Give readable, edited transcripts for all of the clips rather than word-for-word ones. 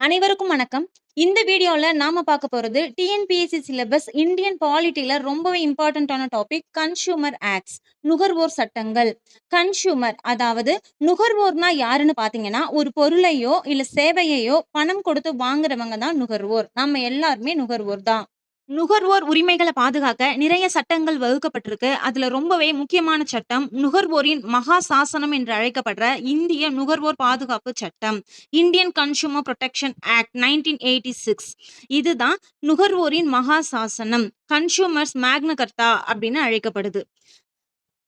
அனைவருக்கும் வணக்கம். இந்த வீடியோல நாம பார்க்க போறது டிஎன்பிஎஸ்சி சிலபஸ் இந்தியன் பாலிட்டில ரொம்பவே இம்பார்ட்டன்ட்டான டாபிக் கன்ஸ்யூமர் ஆக்ட்ஸ். நுகர்வோர் சட்டங்கள். கன்ஸ்யூமர் அதாவது நுகர்வோர்னா யாருன்னு பார்த்தீங்கன்னா, ஒரு பொருளையோ, இல்ல சேவையையோ பணம் கொடுத்து வாங்குறவங்க தான் நுகர்வோர். நம்ம எல்லாருமே நுகர்வோர் தான். நுகர்வோர் உரிமைகள பாதுகாக்க நிறைய சட்டங்கள் வகுக்கப்பட்டிருக்கு. அதுல ரொம்பவே முக்கியமான சட்டம் நுகர்வோரின் மகா சாசனம் என்று அழைக்கப்படுற இந்திய நுகர்வோர் பாதுகாப்பு சட்டம். Indian consumer protection act 1986. இதுதான் நுகர்வோரின் மகா சாசனம். கன்ஸ்யூமர்ஸ் மேக்னா கர்த்தா அப்படின்னு அழைக்கப்படுது.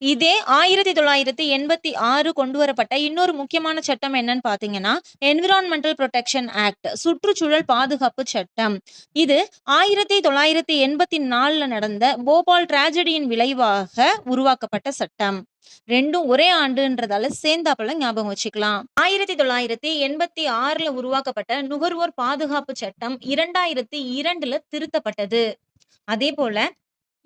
இதே 1986 கொண்டு வரப்பட்ட இன்னொரு முக்கியமான சட்டம் என்னன்னு பார்த்தீங்கன்னா, என்விரான்மென்டல் புரொடெக்ஷன் ஆக்ட். சுற்றுச்சூழல் பாதுகாப்பு சட்டம். இது 1984ல நடந்த போபால் டிராஜடியின் விளைவாக உருவாக்கப்பட்ட சட்டம். 2ம் ஒரே ஆண்டுன்றதால சேர்ந்தாப்புல ஞாபகம் வச்சுக்கலாம். 1986ல உருவாக்கப்பட்ட நுகர்வோர் பாதுகாப்பு சட்டம் 2002ல திருத்தப்பட்டது. அதேபோல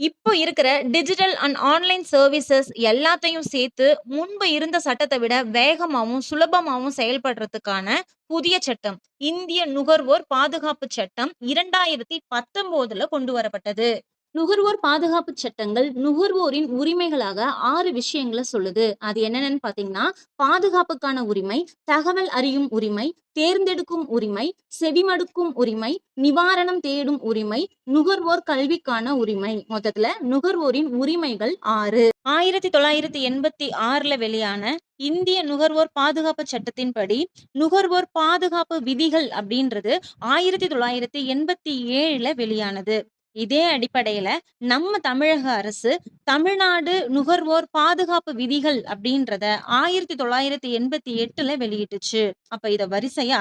இப்போ இருக்கிற டிஜிட்டல் அண்ட் ஆன்லைன் சர்வீசஸ் எல்லாத்தையும் சேர்த்து முன்பு இருந்த சட்டத்தை விட வேகமாவும் சுலபமாவும் செயல்படுறதுக்கான புதிய சட்டம் இந்திய நுகர்வோர் பாதுகாப்பு சட்டம் 2019ல கொண்டு வரப்பட்டது. நுகர்வோர் பாதுகாப்பு சட்டங்கள் நுகர்வோரின் உரிமைகளாக 6 விஷயங்களை சொல்லுது. அது என்னென்னு பார்த்தீங்கன்னா, பாதுகாப்புக்கான உரிமை, தகவல் அறியும் உரிமை, தேர்ந்தெடுக்கும் உரிமை, செவிமடுக்கும் உரிமை, நிவாரணம் தேடும் உரிமை, நுகர்வோர் கல்விக்கான உரிமை. மொத்தத்துல நுகர்வோரின் உரிமைகள் 6. 1986ல வெளியான இந்திய நுகர்வோர் பாதுகாப்பு சட்டத்தின்படி நுகர்வோர் பாதுகாப்பு விதிகள் அப்படின்றது 1987ல வெளியானது. இதே அடிப்படையில நம்ம தமிழக அரசு தமிழ்நாடு நுகர்வோர் பாதுகாப்பு விதிகள் அப்படின்றத 1988ல வெளியிட்டுச்சு. அப்ப இத வரிசையா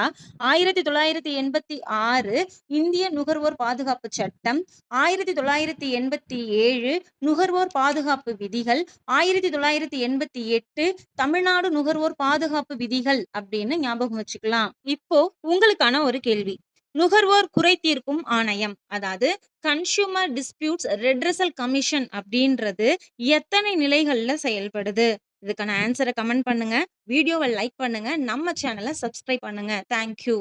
1986 இந்திய நுகர்வோர் பாதுகாப்பு சட்டம், 1987 நுகர்வோர் பாதுகாப்பு விதிகள், 1988 தமிழ்நாடு நுகர்வோர் பாதுகாப்பு விதிகள் அப்படின்னு ஞாபகம் வச்சுக்கலாம். இப்போ உங்களுக்கான ஒரு கேள்வி. நுகர்வோர் குறை தீர்க்கும் ஆணையம், அதாவது கன்ஸ்யூமர் டிஸ்பியூட்ஸ் ரெட்ரஸல் கமிஷன் அப்படின்றது எத்தனை நிலைகள்ல செயல்படுது? இதுக்கான ஆன்சரை கமெண்ட் பண்ணுங்க. வீடியோவை லைக் பண்ணுங்க. நம்ம சேனலை சப்ஸ்கிரைப் பண்ணுங்க. தேங்க்யூ.